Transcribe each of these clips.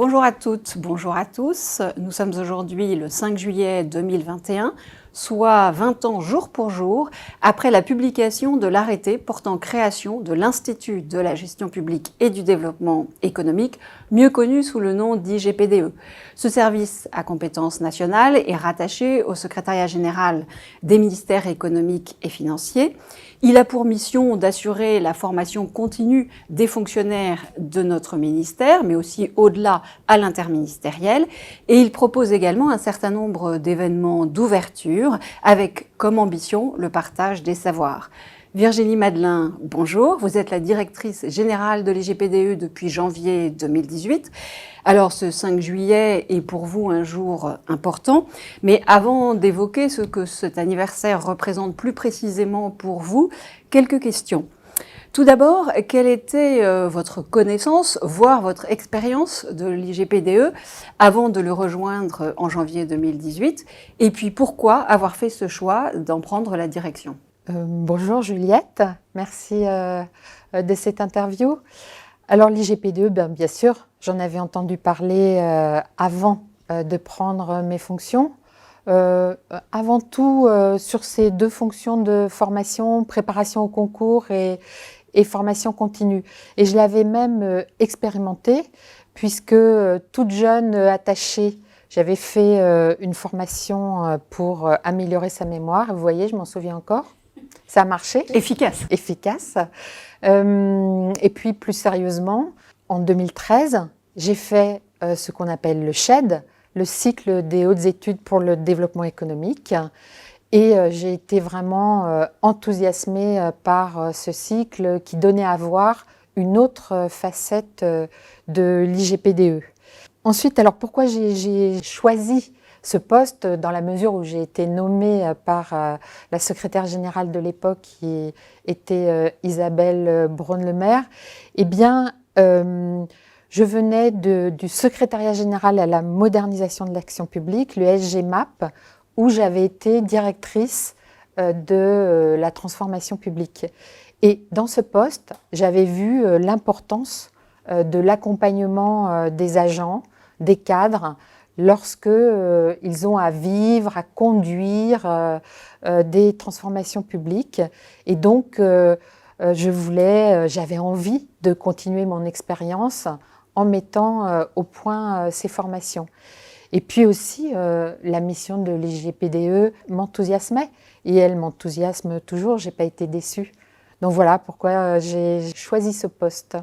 Bonjour à toutes, bonjour à tous. Nous sommes aujourd'hui le 5 juillet 2021, soit 20 ans jour pour jour après la publication de l'arrêté portant création de l'Institut de la gestion publique et du développement économique, mieux connu sous le nom d'IGPDE. Ce service à compétence nationale est rattaché au secrétariat général des ministères économiques et financiers. Il a pour mission d'assurer la formation continue des fonctionnaires de notre ministère, mais aussi au-delà à l'interministériel. Et il propose également un certain nombre d'événements d'ouverture avec comme ambition le partage des savoirs. Virginie Madelin, bonjour. Vous êtes la directrice générale de l'IGPDE depuis janvier 2018. Alors ce 5 juillet est pour vous un jour important, mais avant d'évoquer ce que cet anniversaire représente plus précisément pour vous, quelques questions. Tout d'abord, quelle était votre connaissance, voire votre expérience de l'IGPDE avant de le rejoindre en janvier 2018? Et puis pourquoi avoir fait ce choix d'en prendre la direction? Bonjour Juliette, merci de cette interview. Alors l'IGPDE, bien sûr, j'en avais entendu parler avant de prendre mes fonctions. Avant tout sur ces deux fonctions de formation, préparation au concours et formation continue. Et je l'avais même expérimenté puisque toute jeune attachée, j'avais fait une formation pour améliorer sa mémoire. Vous voyez, je m'en souviens encore. Ça a marché. Efficace. Efficace. Et puis plus sérieusement, en 2013, j'ai fait ce qu'on appelle le CHED, le cycle des hautes études pour le développement économique. Et j'ai été vraiment enthousiasmée par ce cycle qui donnait à voir une autre facette de l'IGPDE. Ensuite, alors pourquoi j'ai choisi ce poste dans la mesure où j'ai été nommée par la secrétaire générale de l'époque qui était Isabelle Braun-le-Maire? Eh bien, je venais du secrétariat général à la modernisation de l'action publique, le SGMAP, où j'avais été directrice de la transformation publique. Et dans ce poste, j'avais vu l'importance de l'accompagnement des agents, des cadres, lorsque ils ont à vivre, à conduire des transformations publiques. Et donc, j'avais envie de continuer mon expérience en mettant au point ces formations. Et puis aussi, la mission de l'IGPDE m'enthousiasmait, et elle m'enthousiasme toujours, je n'ai pas été déçue. Donc voilà pourquoi j'ai choisi ce poste.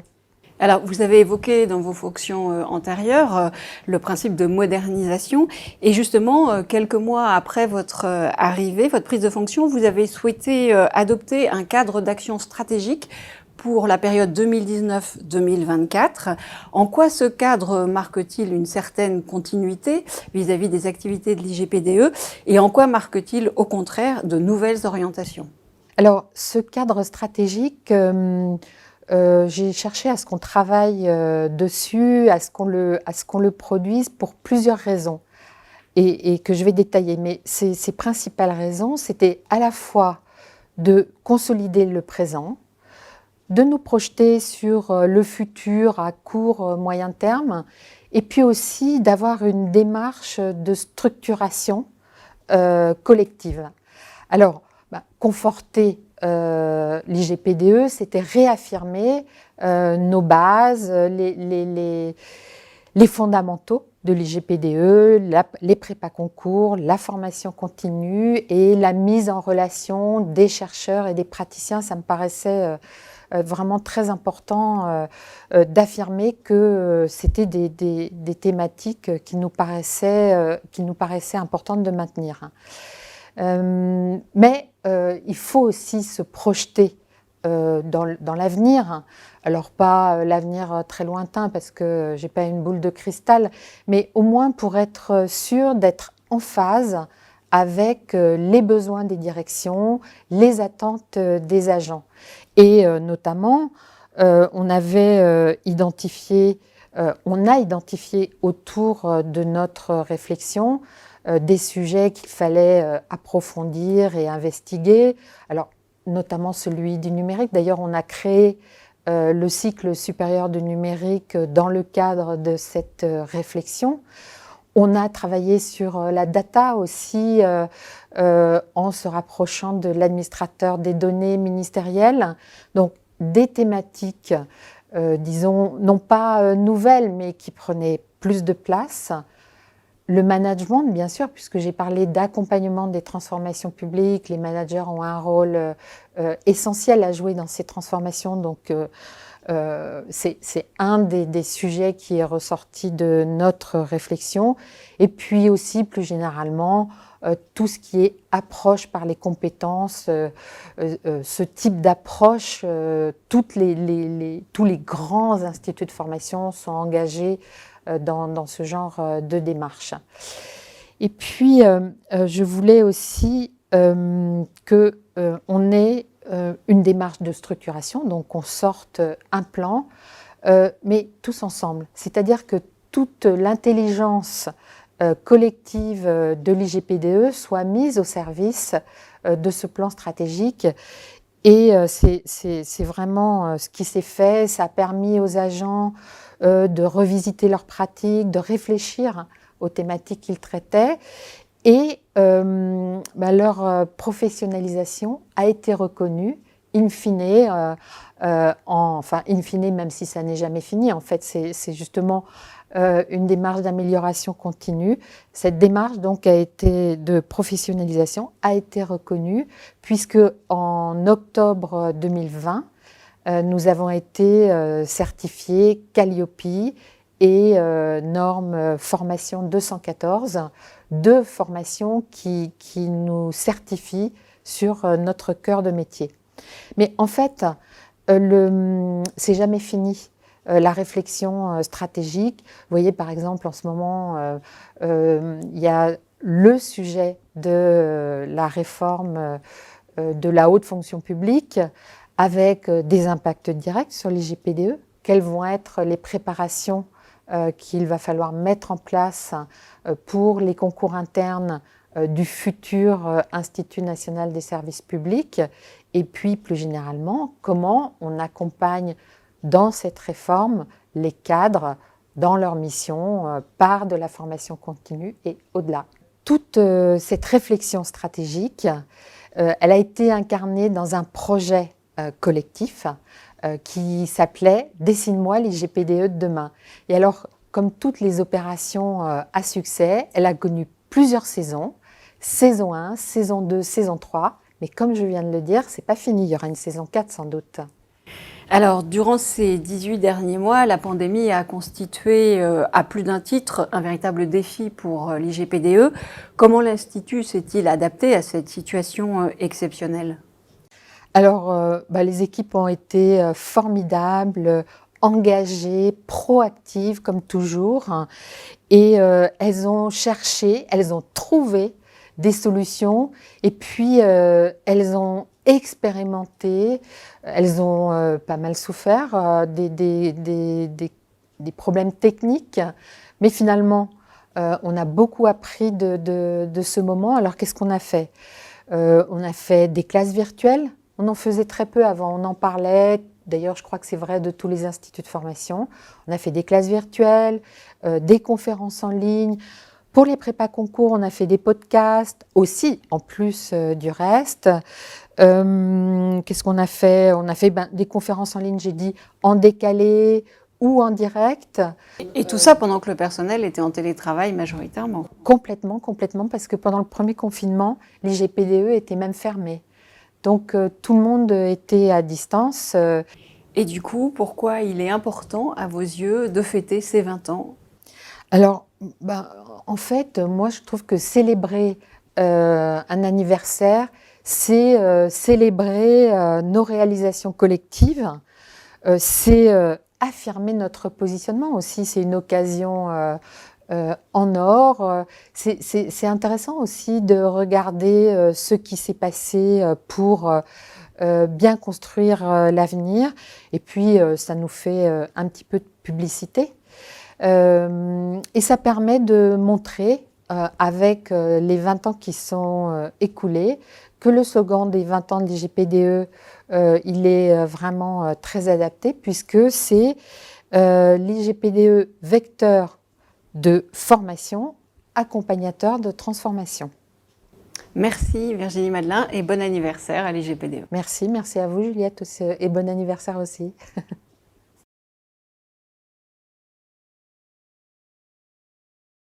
Alors, vous avez évoqué dans vos fonctions antérieures le principe de modernisation, et justement, quelques mois après votre arrivée, votre prise de fonction, vous avez souhaité adopter un cadre d'action stratégique pour la période 2019-2024. En quoi ce cadre marque-t-il une certaine continuité vis-à-vis des activités de l'IGPDE, et en quoi marque-t-il au contraire de nouvelles orientations? Alors, ce cadre stratégique, j'ai cherché à ce qu'on travaille dessus, à ce qu'on le produise pour plusieurs raisons et que je vais détailler. Mais ces principales raisons, c'était à la fois de consolider le présent, de nous projeter sur le futur à court, moyen terme, et puis aussi d'avoir une démarche de structuration collective. Alors, conforter l'IGPDE, c'était réaffirmer nos bases, les fondamentaux de l'IGPDE, les prépa concours, la formation continue et la mise en relation des chercheurs et des praticiens. Ça me paraissait vraiment très important d'affirmer que c'était des thématiques qui nous paraissaient importantes de maintenir. Mais il faut aussi se projeter dans l'avenir. Alors pas l'avenir très lointain parce que j'ai pas une boule de cristal, mais au moins pour être sûr d'être en phase avec les besoins des directions, les attentes des agents. Et notamment, on a identifié autour de notre réflexion des sujets qu'il fallait approfondir et investiguer. Alors, notamment celui du numérique. D'ailleurs, on a créé le cycle supérieur du numérique dans le cadre de cette réflexion. On a travaillé sur la data aussi en se rapprochant de l'administrateur des données ministérielles. Donc des thématiques, disons, non pas nouvelles, mais qui prenaient plus de place. Le management, bien sûr, puisque j'ai parlé d'accompagnement des transformations publiques, les managers ont un rôle essentiel à jouer dans ces transformations, donc c'est un des sujets qui est ressorti de notre réflexion. Et puis aussi, plus généralement, tout ce qui est approche par les compétences, ce type d'approche, tous les grands instituts de formation sont engagés dans ce genre de démarche. Et puis, je voulais aussi qu'on ait une démarche de structuration, donc on sorte un plan, mais tous ensemble. C'est-à-dire que toute l'intelligence collective de l'IGPDE soit mise au service de ce plan stratégique. Et c'est vraiment ce qui s'est fait. Ça a permis aux agents de revisiter leurs pratiques, de réfléchir aux thématiques qu'ils traitaient. Et leur professionnalisation a été reconnue, in fine, même si ça n'est jamais fini. En fait, c'est justement une démarche d'amélioration continue. Cette démarche donc de professionnalisation a été reconnue puisque en octobre 2020, nous avons été certifiés Calliope et norme formation 214, deux formations qui nous certifient sur notre cœur de métier. Mais en fait, c'est jamais fini. La réflexion stratégique. Vous voyez, par exemple, en ce moment, il y a le sujet de la réforme de la haute fonction publique avec des impacts directs sur l'IGPDE. Quelles vont être les préparations qu'il va falloir mettre en place pour les concours internes du futur Institut national des services publics, et puis plus généralement, comment on accompagne dans cette réforme les cadres dans leur mission par de la formation continue et au-delà. Toute cette réflexion stratégique, elle a été incarnée dans un projet collectif qui s'appelait « Dessine-moi l'IGPDE de demain ». Et alors, comme toutes les opérations à succès, elle a connu plusieurs saisons, saison 1, saison 2, saison 3, mais comme je viens de le dire, c'est pas fini, il y aura une saison 4 sans doute. Alors, durant ces 18 derniers mois, la pandémie a constitué à plus d'un titre un véritable défi pour l'IGPDE. Comment l'Institut s'est-il adapté à cette situation exceptionnelle ? Alors, les équipes ont été formidables, engagées, proactives comme toujours, et elles ont cherché, elles ont trouvé des solutions, et puis elles ont expérimenté, elles ont pas mal souffert des problèmes techniques, mais finalement, on a beaucoup appris de ce moment. Alors, qu'est-ce qu'on a fait ? On a fait des classes virtuelles. On en faisait très peu avant, on en parlait. D'ailleurs, je crois que c'est vrai de tous les instituts de formation. On a fait des classes virtuelles, des conférences en ligne. Pour les prépas concours, on a fait des podcasts aussi, en plus du reste. Qu'est-ce qu'on a fait ? On a fait des conférences en ligne, j'ai dit, en décalé ou en direct. Et tout ça pendant que le personnel était en télétravail majoritairement ? Complètement, parce que pendant le premier confinement, l'IGPDE était même fermé. Donc tout le monde était à distance. Et du coup, pourquoi il est important, à vos yeux, de fêter ces 20 ans ? Alors, en fait, moi je trouve que célébrer un anniversaire, c'est célébrer nos réalisations collectives, c'est affirmer notre positionnement aussi, c'est une occasion en or. C'est intéressant aussi de regarder ce qui s'est passé pour bien construire l'avenir. Et puis, ça nous fait un petit peu de publicité. Et ça permet de montrer, avec les 20 ans qui sont écoulés, que le slogan des 20 ans de l'IGPDE, il est vraiment très adapté puisque c'est l'IGPDE vecteur de formation, accompagnateur de transformation. Merci Virginie Madelin et bon anniversaire à l'IGPDE. Merci à vous Juliette et bon anniversaire aussi.